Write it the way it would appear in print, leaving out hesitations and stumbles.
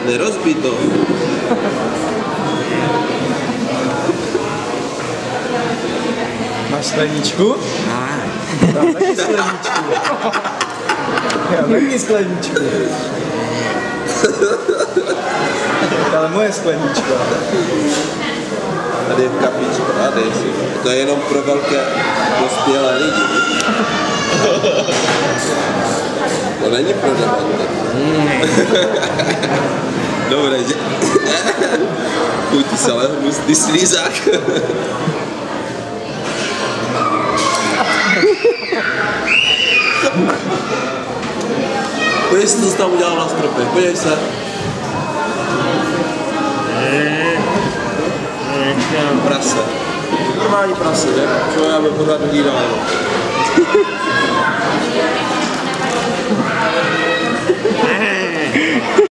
Nerozbí to. Máš skleničku? Ne. Dám taky skleničku. Já taky skleničku. Ale moje sklenička. Tady je kapička, tady si. To je jenom pro velké dospělé lidi. To není pro dementy. Dobré, že? Uj, ty se ale hustý slízák. Podívej se, co jsi tam udělal na stropě, podívej se. Prase. Normální prase, ne? Čo já bych pořád hlídal.